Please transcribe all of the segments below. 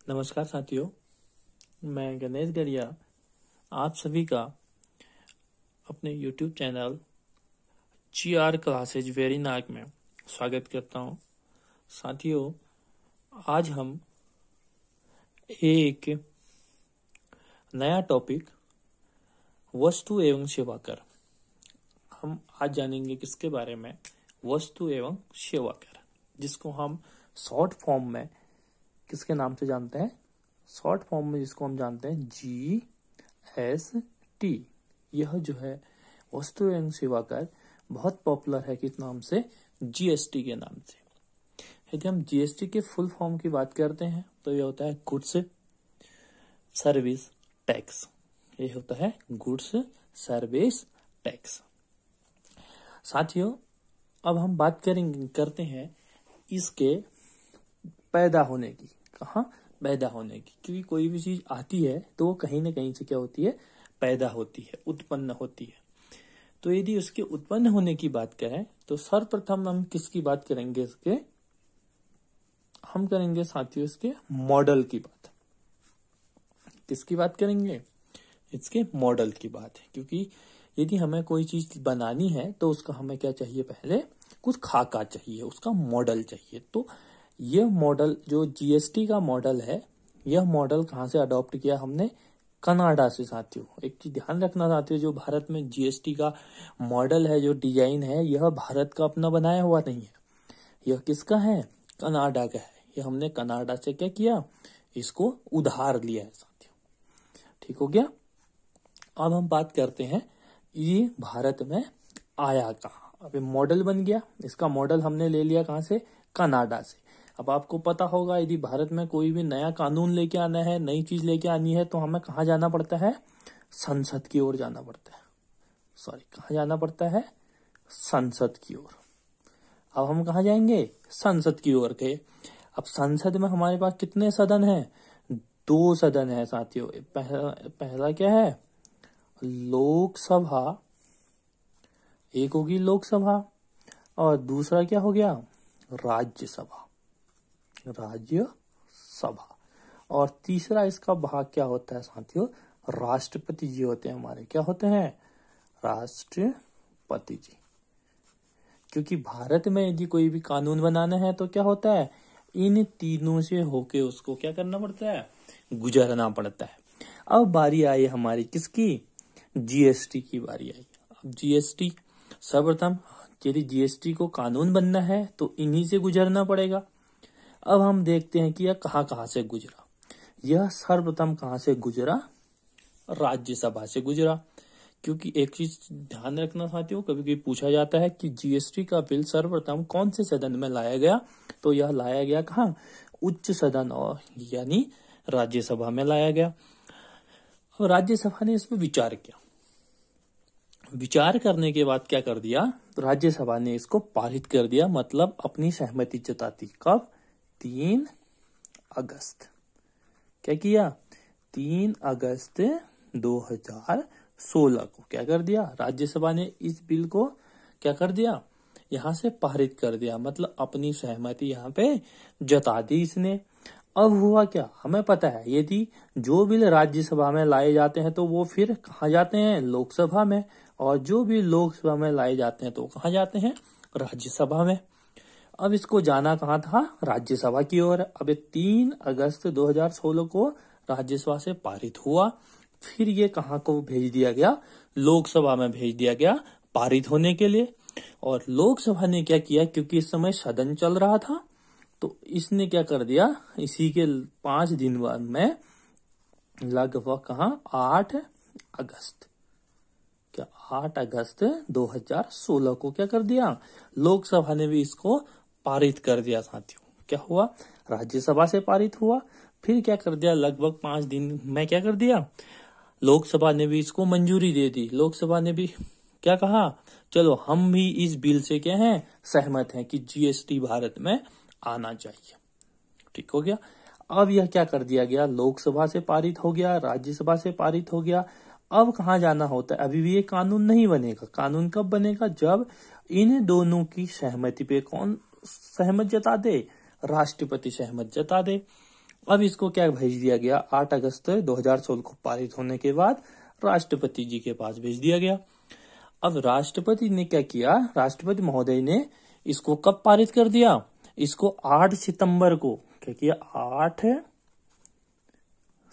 नमस्कार साथियों, मैं गणेश गरिया आप सभी का अपने YouTube channel GR classes Verinag में स्वागत करता हूं। साथियों, आज हम एक नया टॉपिक वस्तु एवं सेवा कर हम आज जानेंगे। किसके बारे में? वस्तु एवं सेवा कर, जिसको हम शॉर्ट फॉर्म में किसके नाम से जानते हैं? शॉर्ट फॉर्म में जिसको हम जानते हैं GST। यह जो है वस्तु एवं सेवा कर बहुत पॉपुलर है। किस नाम से? GST के नाम से। यदि हम GST के फुल फॉर्म की बात करते हैं तो यह होता है गुड्स सर्विस टैक्स। यह होता है गुड्स सर्विस टैक्स। साथियों, अब हम बात करते हैं इसके पैदा होने की। कहाँ पैदा होने की? क्योंकि कोई भी चीज आती है तो वो कहीं ना कहीं से क्या होती है? पैदा होती है, उत्पन्न होती है। तो यदि उसके उत्पन्न होने की बात करें तो सर्वप्रथम हम किसकी बात करेंगे? हम करेंगे साथियों इसके मॉडल की बात। किसकी बात करेंगे? इसके मॉडल की बात है। क्योंकि यदि हमें कोई चीज बनानी है तो उसका हमें क्या चाहिए? पहले कुछ खाका चाहिए, उसका मॉडल चाहिए। तो यह मॉडल जो GST का मॉडल है, यह मॉडल कहाँ से अडॉप्ट किया हमने? कनाडा से। साथियों, एक चीज ध्यान रखना साथियों, जो भारत में GST का मॉडल है, जो डिजाइन है, यह भारत का अपना बनाया हुआ नहीं है। यह किसका है? कनाडा का है। यह हमने कनाडा से क्या किया? इसको उधार लिया है साथियों। ठीक हो गया। अब हम बात करते हैं ये भारत में आया कहाँ। अब ये मॉडल बन गया। इसका मॉडल हमने ले लिया कहाँ से? कनाडा से। अब आपको पता होगा, यदि भारत में कोई भी नया कानून लेके आना है, नई चीज लेके आनी है, तो हमें कहाँ जाना पड़ता है? संसद की ओर जाना पड़ता है। कहाँ जाना पड़ता है? संसद की ओर। अब हम कहाँ जाएंगे? संसद की ओर गए। अब संसद में हमारे पास कितने सदन हैं? 2 सदन है साथियों। पहला क्या है? लोकसभा। एक होगी लोकसभा और दूसरा क्या हो गया? राज्यसभा। और तीसरा इसका भाग क्या होता है साथियों? राष्ट्रपति जी होते हैं हमारे। क्या होते हैं? राष्ट्रपति जी। क्योंकि भारत में यदि कोई भी कानून बनाना है तो क्या होता है? इन तीनों से होके उसको क्या करना पड़ता है? गुजरना पड़ता है। अब बारी आई हमारी किसकी? GST की बारी आई। अब GST सर्वप्रथम यदि GST को कानून बनना है तो इन्हीं से गुजरना पड़ेगा। अब हम देखते हैं कि यह कहाँ से गुजरा। यह सर्वप्रथम कहाँ से गुजरा? राज्यसभा से गुजरा। क्योंकि एक चीज ध्यान रखना साथियों, कभी कभी पूछा जाता है कि GST का बिल सर्वप्रथम कौन से सदन में लाया गया? तो यह लाया गया कहाँ? उच्च सदन, और यानी राज्यसभा में लाया गया। और राज्यसभा ने इस पर विचार किया। विचार करने के बाद क्या कर दिया? तो राज्यसभा ने इसको पारित कर दिया, मतलब अपनी सहमति जताती। कब? 3 अगस्त। क्या किया? 3 अगस्त 2016 को क्या कर दिया? राज्यसभा ने इस बिल को क्या कर दिया? यहां से पारित कर दिया, मतलब अपनी सहमति यहाँ पे जता दी इसने। अब हुआ क्या? हमें पता है, यदि जो बिल राज्यसभा में लाए जाते हैं तो वो फिर कहाँ जाते हैं? लोकसभा में। और जो भी लोकसभा में लाए जाते हैं तो कहाँ जाते हैं? राज्यसभा में। अब इसको जाना कहाँ था? राज्यसभा की ओर। अब 3 अगस्त 2016 को राज्यसभा से पारित हुआ। फिर ये कहाँ को भेज दिया गया? लोकसभा में भेज दिया गया पारित होने के लिए। और लोकसभा ने क्या किया? क्योंकि इस समय सदन चल रहा था, तो इसने क्या कर दिया? इसी के 5 दिन बाद में लगभग कहाँ? 8 अगस्त 2016 को क्या कर दिया? लोकसभा ने भी इसको पारित कर दिया साथियों। क्या हुआ? राज्यसभा से पारित हुआ, फिर क्या कर दिया? लगभग 5 दिन में क्या कर दिया? लोकसभा ने भी इसको मंजूरी दे दी। लोकसभा ने भी क्या कहा? चलो हम भी इस बिल से क्या है? सहमत हैं कि GST भारत में आना चाहिए। ठीक हो गया। अब यह क्या कर दिया गया? लोकसभा से पारित हो गया, राज्यसभा से पारित हो गया। अब कहाँ जाना होता है? अभी भी ये कानून नहीं बनेगा। कानून कब बनेगा? जब इन दोनों की सहमति पे कौन सहमत जता दे? राष्ट्रपति सहमत जता दे। अब इसको क्या भेज दिया गया, 8 अगस्त 2016 को पारित होने के बाद राष्ट्रपति जी के पास भेज दिया गया। अब राष्ट्रपति ने क्या किया, राष्ट्रपति महोदय ने इसको कब पारित कर दिया, इसको 8 सितंबर को क्या किया, 8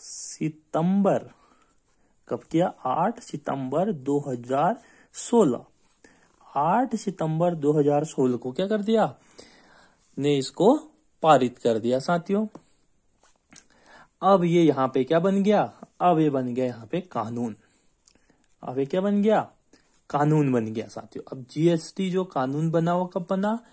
सितंबर, कब किया, 8 सितंबर 2016, 8 सितंबर 2016 को क्या कर दिया, ने इसको पारित कर दिया साथियों। अब ये यहाँ पे क्या बन गया, अब ये बन गया यहाँ पे कानून, अब ये क्या बन गया, कानून बन गया साथियों। अब जीएसटी जो कानून बना वो कब बना,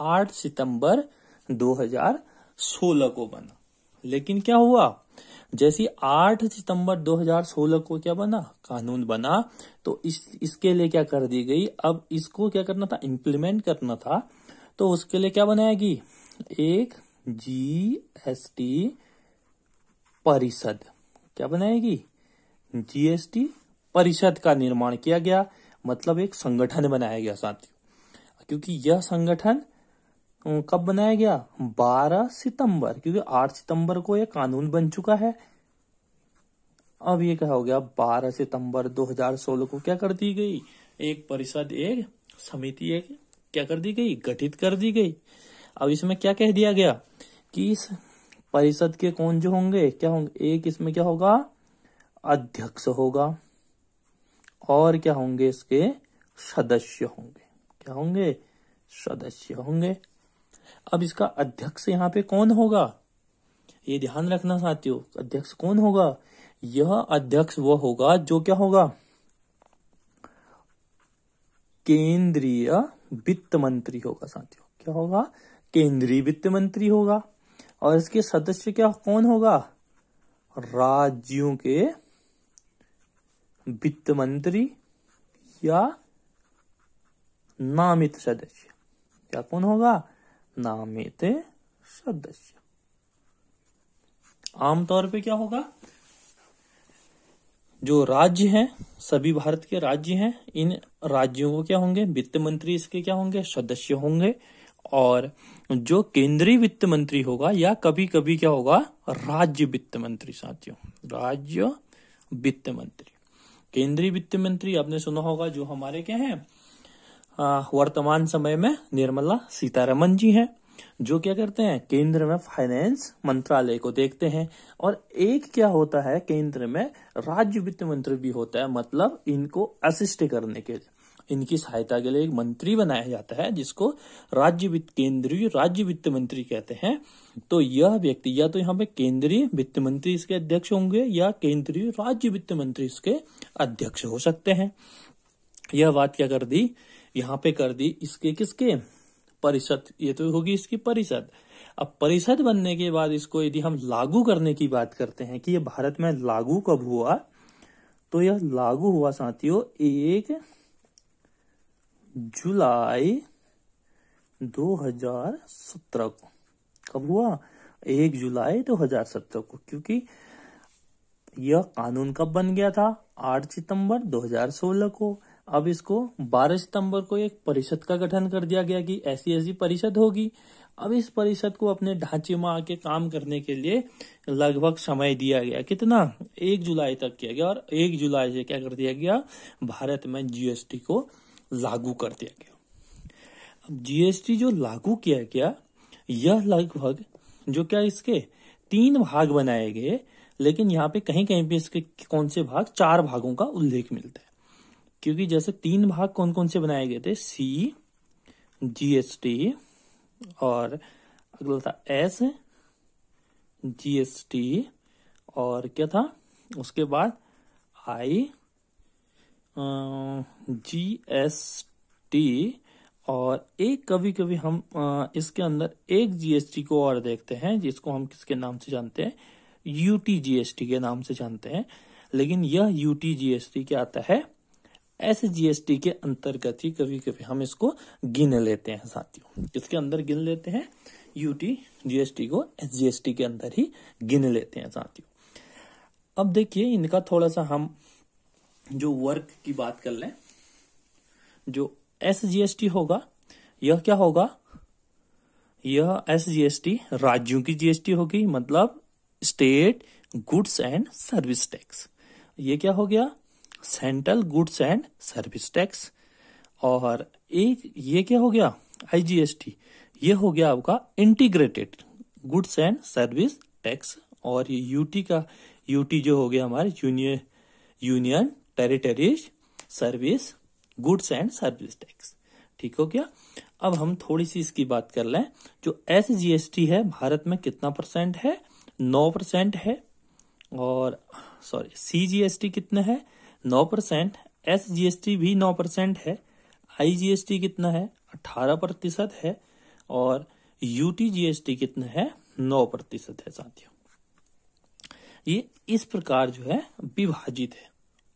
8 सितंबर 2016 को बना। लेकिन क्या हुआ, जैसे 8 सितंबर 2016 को क्या बना, कानून बना, तो इसके लिए क्या कर दी गई, अब इसको क्या करना था, इम्प्लीमेंट करना था। तो उसके लिए क्या बनाएगी, एक जीएसटी परिषद, क्या बनाएगी, जीएसटी परिषद का निर्माण किया गया, मतलब एक संगठन बनाया गया साथियों। क्योंकि यह संगठन कब बनाया गया, 12 सितंबर, क्योंकि 8 सितंबर को यह कानून बन चुका है। अब ये क्या हो गया, 12 सितंबर 2016 को क्या कर दी गई, एक परिषद, एक समिति, एक क्या कर दी गई, गठित कर दी गई। अब इसमें क्या कह दिया गया कि इस परिषद के कौन जो होंगे, क्या होंगे, एक इसमें क्या होगा, अध्यक्ष होगा, और क्या होंगे, इसके सदस्य होंगे, क्या होंगे, सदस्य होंगे। अब इसका अध्यक्ष यहाँ पे कौन होगा, ये ध्यान रखना साथियों, अध्यक्ष कौन होगा, यह अध्यक्ष वो होगा जो क्या होगा, केंद्रीय वित्त मंत्री होगा साथियों, क्या होगा, केंद्रीय वित्त मंत्री होगा। और इसके सदस्य क्या कौन होगा, राज्यों के वित्त मंत्री या नामित सदस्य, क्या कौन होगा, नामित सदस्य। आमतौर पे क्या होगा, जो राज्य हैं, सभी भारत के राज्य हैं, इन राज्यों को क्या होंगे, वित्त मंत्री इसके क्या होंगे, सदस्य होंगे। और जो केंद्रीय वित्त मंत्री होगा, या कभी कभी क्या होगा, राज्य वित्त मंत्री साथियों, राज्य वित्त मंत्री। केंद्रीय वित्त मंत्री आपने सुना होगा, जो हमारे क्या हैं, वर्तमान समय में निर्मला सीतारमन जी हैं, जो क्या करते हैं, केंद्र में फाइनेंस मंत्रालय को देखते हैं। और एक क्या होता है, केंद्र में राज्य वित्त मंत्री भी होता है, मतलब इनको असिस्ट करने के लिए, इनकी सहायता के लिए एक मंत्री बनाया जाता है, जिसको केंद्रीय राज्य वित्त मंत्री कहते हैं। तो यह व्यक्ति या तो यहाँ पे केंद्रीय वित्त मंत्री इसके अध्यक्ष होंगे, या केंद्रीय राज्य वित्त मंत्री इसके अध्यक्ष हो सकते हैं। यह बात क्या कर दी, यहाँ पे कर दी इसके किसके, परिषद, ये तो होगी इसकी परिषद। अब परिषद बनने के बाद इसको यदि हम लागू करने की बात करते हैं कि ये भारत में लागू कब हुआ, तो यह लागू हुआ साथियों 1 जुलाई 2017 को। कब हुआ, 1 जुलाई 2017 को। क्योंकि यह कानून कब बन गया था, 8 सितंबर 2016 को। अब इसको 12 सितंबर को एक परिषद का गठन कर दिया गया कि ऐसी ऐसी परिषद होगी। अब इस परिषद को अपने ढांचे में आके काम करने के लिए लगभग समय दिया गया, कितना, 1 जुलाई तक किया गया। और 1 जुलाई से क्या कर दिया गया, भारत में जीएसटी को लागू कर दिया गया। अब जीएसटी जो लागू किया गया, यह लगभग जो क्या इसके 3 भाग बनाए गए, लेकिन यहाँ पे कहीं कहीं पे इसके कौन से भाग, 4 भागों का उल्लेख मिलता है। क्योंकि जैसे 3 भाग कौन कौन से बनाए गए थे, सी, जीएसटी, और अगला था एस, जीएसटी, और क्या था उसके बाद आई, जीएसटी, और एक कभी कभी हम इसके अंदर एक जीएसटी को और देखते हैं, जिसको हम किसके नाम से जानते हैं, यूटी जीएसटी के नाम से जानते हैं। लेकिन यह यूटी जीएसटी क्या आता है, एसजीएसटी के अंतर्गत ही कभी कभी हम इसको गिन लेते हैं साथियों। किसके अंदर गिन लेते हैं, यूटी जीएसटी को एसजीएसटी के अंदर ही गिन लेते हैं साथियों। अब देखिए इनका थोड़ा सा हम जो वर्क की बात कर लें। जो एसजीएसटी होगा, यह क्या होगा, यह एसजीएसटी राज्यों की जीएसटी होगी, मतलब state goods and service tax. ये क्या हो गया? Central goods and service tax. और एक ये क्या हो गया? आईजीएसटी। ये हो गया आपका integrated goods and service tax. और ये यूटी जो हो गया हमारे union territories service goods and service tax. ठीक हो गया। अब हम थोड़ी सी इसकी बात कर लें। जो एसजीएसटी है भारत में कितना परसेंट है? 9% है। और सॉरी, सीजीएसटी कितना है? 9%। एसजीएसटी भी 9% है। आईजीएसटी कितना है? 18% है। और यूटीजीएसटी कितना है? 9% है साथियों। ये इस प्रकार जो है विभाजित है।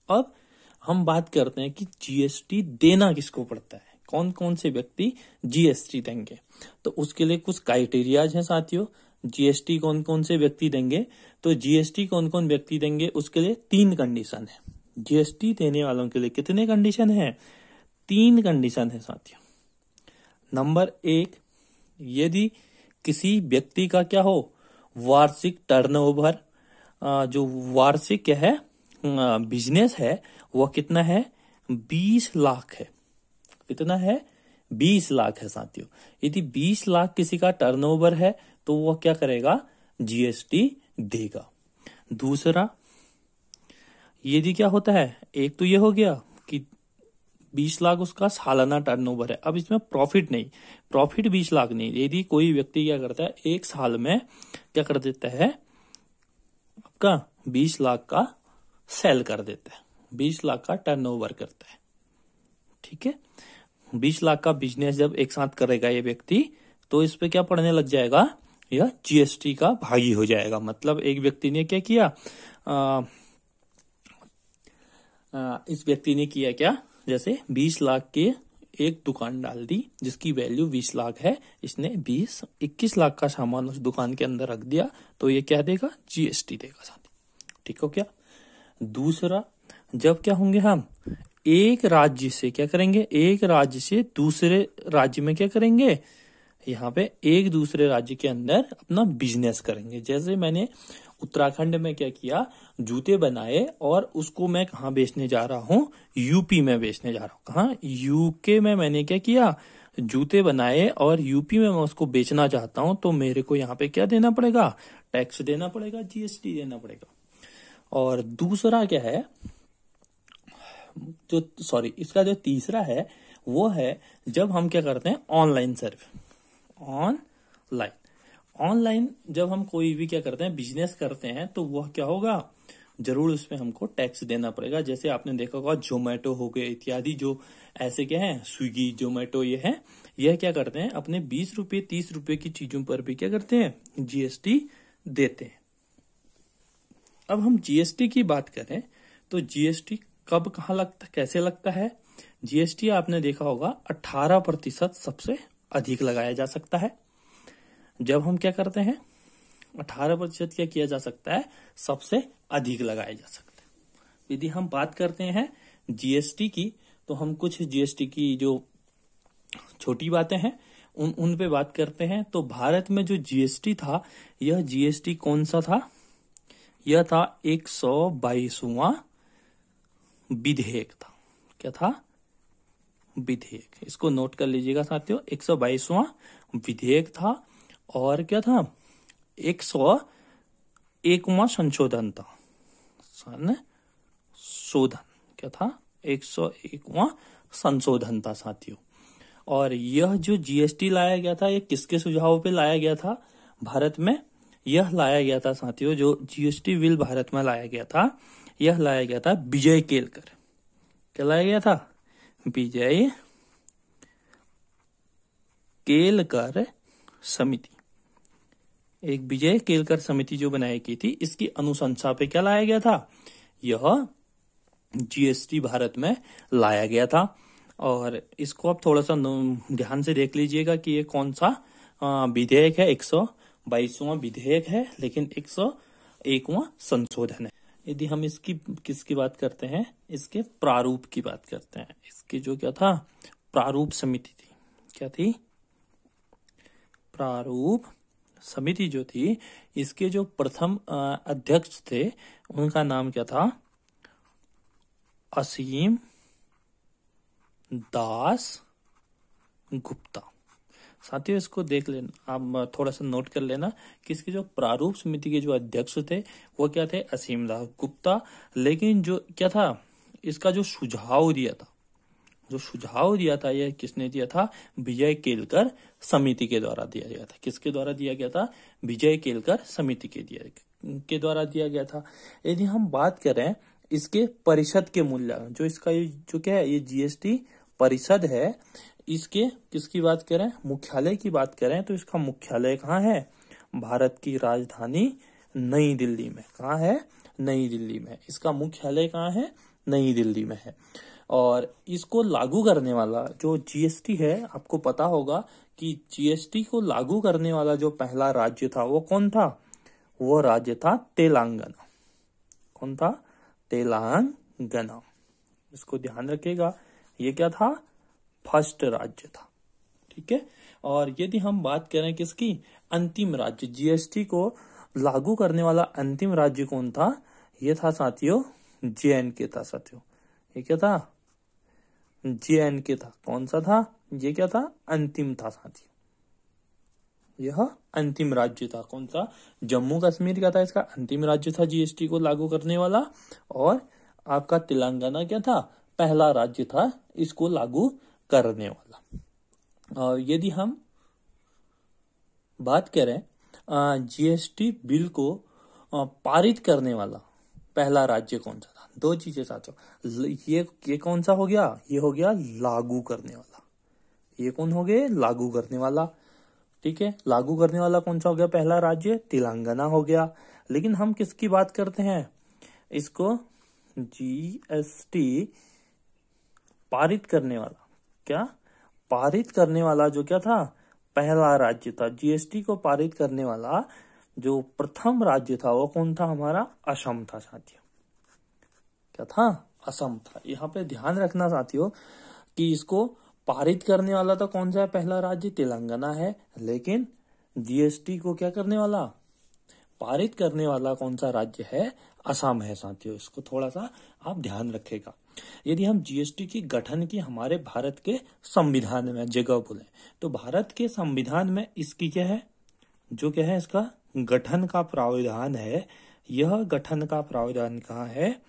अब हम बात करते हैं कि जीएसटी देना किसको पड़ता है, कौन कौन से व्यक्ति जीएसटी देंगे। तो उसके लिए कुछ क्राइटेरियाज हैं साथियों। जीएसटी कौन कौन से व्यक्ति देंगे? तो जीएसटी कौन कौन व्यक्ति देंगे उसके लिए 3 कंडीशन है। जीएसटी देने वालों के लिए कितने कंडीशन है? 3 कंडीशन है साथियों। नंबर 1, यदि किसी व्यक्ति का क्या हो, वार्षिक टर्नओवर, जो वार्षिक क्या है बिजनेस है, वो कितना है? 20 लाख है। कितना है? 20 लाख है साथियों। यदि 20 लाख किसी का टर्नओवर है तो वो क्या करेगा? जीएसटी देगा। दूसरा, यदि क्या होता है, एक तो ये हो गया कि 20 लाख उसका सालाना टर्नओवर है। अब इसमें प्रॉफिट नहीं, प्रॉफिट 20 लाख नहीं। यदि कोई व्यक्ति क्या करता है, एक साल में क्या कर देता है, आपका 20 लाख का सेल कर देता है, 20 लाख का टर्नओवर करता है। ठीक है, 20 लाख का बिजनेस जब एक साथ करेगा ये व्यक्ति, तो इस पे क्या पड़ने लग जाएगा? यह जीएसटी का भागी हो जाएगा। मतलब एक व्यक्ति ने क्या किया, इस व्यक्ति ने किया क्या, जैसे 20 लाख के एक दुकान डाल दी जिसकी वैल्यू 20 लाख है, इसने 21 लाख का सामान उस दुकान के अंदर रख दिया, तो ये क्या देगा? जीएसटी देगा साथी। ठीक हो क्या? दूसरा, जब क्या होंगे हम एक राज्य से क्या करेंगे, एक राज्य से दूसरे राज्य में क्या करेंगे, यहाँ पे एक दूसरे राज्य के अंदर अपना बिजनेस करेंगे। जैसे मैंने उत्तराखंड में क्या किया, जूते बनाए और उसको मैं कहाँ बेचने जा रहा हूँ? यूपी में बेचने जा रहा हूँ। कहाँ? यूके में मैंने क्या किया, जूते बनाए और यूपी में मैं उसको बेचना चाहता हूँ, तो मेरे को यहाँ पे क्या देना पड़ेगा? टैक्स देना पड़ेगा, जीएसटी देना पड़ेगा। और दूसरा क्या है, इसका जो तीसरा है वो है जब हम क्या करते हैं, ऑनलाइन ऑनलाइन जब हम कोई भी क्या करते हैं, बिजनेस करते हैं, तो वह क्या होगा, जरूर उसमें हमको टैक्स देना पड़ेगा। जैसे आपने देखा होगा जोमेटो हो गए इत्यादि, जो ऐसे क्या है, स्विगी जोमेटो ये है, यह क्या करते हैं, अपने 20 रुपए 30 रुपए की चीजों पर भी क्या करते हैं, जीएसटी देते हैं। अब हम जीएसटी की बात करें तो जीएसटी कब कहाँ लगता, कैसे लगता है? जीएसटी आपने देखा होगा 18% सबसे अधिक लगाया जा सकता है। जब हम क्या करते हैं, 18% क्या किया जा सकता है, सबसे अधिक लगाया जा सकता है। यदि हम बात करते हैं जीएसटी की, तो हम कुछ जीएसटी की जो छोटी बातें हैं उन पे बात करते हैं। तो भारत में जो जीएसटी था, यह जीएसटी कौन सा था? यह था 122वां विधेयक था। क्या था? विधेयक। इसको नोट कर लीजिएगा साथियों, 122वां विधेयक था। और क्या था? 101वां संशोधन था। क्या था? 101वां संशोधन था साथियों। और यह जो जीएसटी लाया गया था, यह किसके सुझाव पे लाया गया था? भारत में यह लाया गया था साथियों, जो जीएसटी बिल भारत में लाया गया था, यह लाया गया था विजय केलकर। क्या लाया गया था? विजय केलकर समिति। एक विजय केलकर समिति जो बनाई गई थी, इसकी अनुशंसा पे क्या लाया गया था? यह जीएसटी भारत में लाया गया था। और इसको आप थोड़ा सा ध्यान से देख लीजिएगा कि ये कौन सा विधेयक है। 122वां विधेयक है, लेकिन 101वां संशोधन है। यदि हम इसकी किसकी बात करते हैं, इसके प्रारूप की बात करते हैं। इसकी जो क्या था, प्रारूप समिति थी। क्या थी? प्रारूप समिति जो थी इसके जो प्रथम अध्यक्ष थे उनका नाम क्या था? असीम दास गुप्ता। साथियों इसको देख लेना, आप थोड़ा सा नोट कर लेना कि इसके जो प्रारूप समिति के जो अध्यक्ष थे वो क्या थे? असीम दास गुप्ता। लेकिन जो क्या था, इसका जो सुझाव दिया था यह किसने दिया था? विजय केलकर समिति के द्वारा दिया गया था। किसके द्वारा दिया गया था? विजय केलकर समिति के द्वारा दिया गया था। यदि हम बात करें इसके परिषद के मूल्य, जो इसका जो क्या है, ये जीएसटी परिषद है, इसके किसकी बात करें? मुख्यालय की बात करें तो इसका मुख्यालय कहाँ है? भारत की राजधानी नई दिल्ली में। कहाँ है? नई दिल्ली में। इसका मुख्यालय कहाँ है? नई दिल्ली में है। और इसको लागू करने वाला जो जीएसटी है, आपको पता होगा कि जीएसटी को लागू करने वाला जो पहला राज्य था वो कौन था? वो राज्य था तेलंगाना। कौन था? तेलंगाना। इसको ध्यान रखिएगा, ये क्या था? फर्स्ट राज्य था। ठीक है। और यदि हम बात करें किसकी? अंतिम राज्य, जीएसटी को लागू करने वाला अंतिम राज्य कौन था? ये था साथियों जेएनके था। साथियों ये क्या था? जेएनके था। कौन सा था? ये क्या था? अंतिम था साथियों, यह अंतिम राज्य था। कौन सा? जम्मू कश्मीर का था इसका अंतिम राज्य था जीएसटी को लागू करने वाला। और आपका तेलंगाना क्या था? पहला राज्य था इसको लागू करने वाला। और यदि हम बात करें जीएसटी बिल को पारित करने वाला पहला राज्य कौन सा था? दो चीजें साथियों, ये कौन सा हो गया? ये हो गया लागू करने वाला। ये कौन हो गए? लागू करने वाला। ठीक है, लागू करने वाला कौन सा हो गया? पहला राज्य तेलंगाना हो गया। लेकिन हम किसकी बात करते हैं? इसको जीएसटी पारित करने वाला, क्या पारित करने वाला जो क्या था? पहला राज्य था। जीएसटी को पारित करने वाला जो प्रथम राज्य था वो कौन था? हमारा असम था साथियों। क्या था? असम था। यहाँ पे ध्यान रखना साथियों कि इसको पारित करने वाला तो कौन सा है? पहला राज्य तेलंगाना है। लेकिन जीएसटी को क्या करने वाला? पारित करने वाला कौन सा राज्य है? असम है साथियों। इसको थोड़ा सा आप ध्यान रखेगा। यदि हम जीएसटी की गठन की हमारे भारत के संविधान में जगह बोले तो भारत के संविधान में इसकी क्या है? जो क्या है इसका गठन का प्रावधान है। यह गठन का प्रावधान कहाँ है?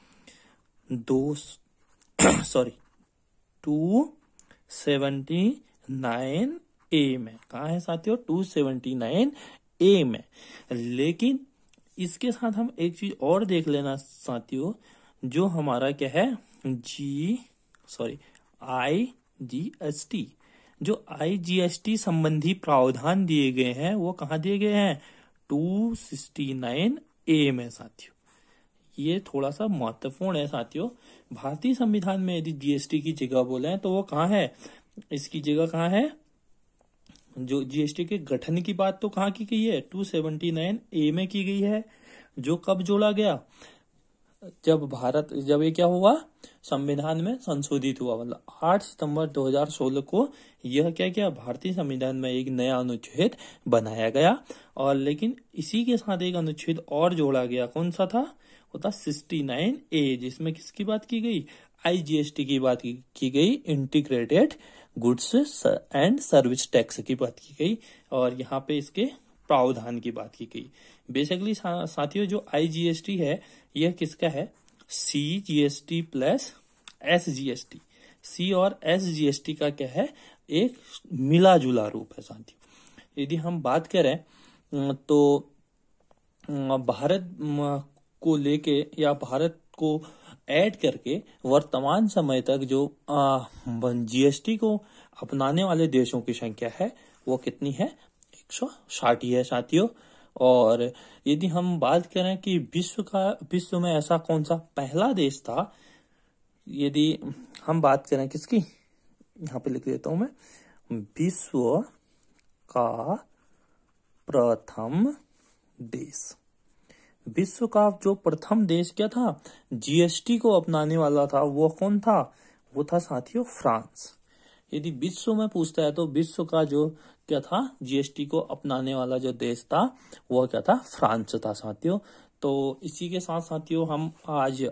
279A में। कहाँ है साथियों? 279A में। लेकिन इसके साथ हम एक चीज और देख लेना साथियों, जो हमारा क्या है? आईजीएसटी, जो आईजीएसटी संबंधी प्रावधान दिए गए हैं वो कहाँ दिए गए हैं? 269A में साथियों। ये थोड़ा सा महत्वपूर्ण है साथियों। भारतीय संविधान में यदि जीएसटी की जगह बोले तो वो कहाँ है? इसकी जगह कहाँ है? जो जीएसटी के गठन की बात तो कहाँ की गई है? 279A में की गई है। जो कब जोड़ा गया? जब ये क्या हुआ? संविधान में संशोधित हुआ, मतलब 8 सितंबर 2016 को यह क्या भारतीय संविधान में एक नया अनुच्छेद बनाया गया। और लेकिन इसी के साथ एक अनुच्छेद और जोड़ा गया। कौन सा था? वो था 69A, जिसमें किसकी बात की गई? आईजीएसटी की बात की गई, integrated goods and service tax की बात की गई। और यहाँ पे इसके प्रावधान की बात की गई। बेसिकली साथियों जो आईजीएसटी है यह किसका है? CGST plus SGST. सी और एसजीएसटी का क्या है? एक मिला जुला रूप है साथियों। यदि हम बात करें तो भारत को लेके या भारत को ऐड करके वर्तमान समय तक जो जीएसटी को अपनाने वाले देशों की संख्या है वो कितनी है? 160 है साथियों। और यदि हम बात करें कि विश्व में ऐसा कौन सा पहला देश था, यदि हम बात करें किसकी, यहाँ पे लिख देता हूं मैं, विश्व का प्रथम देश। विश्व का जो प्रथम देश क्या था जीएसटी को अपनाने वाला था, वो कौन था? वो था साथियों फ्रांस। यदि विश्व में पूछता है तो विश्व का जो क्या था, जीएसटी को अपनाने वाला जो देश था वो क्या था, फ्रांस था साथियों। तो इसी के साथ साथियों हम आज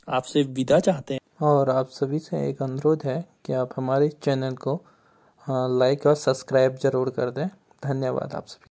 आपसे विदा चाहते हैं और आप सभी से एक अनुरोध है कि आप हमारे चैनल को लाइक और सब्सक्राइब जरूर कर दें। धन्यवाद आप सभी।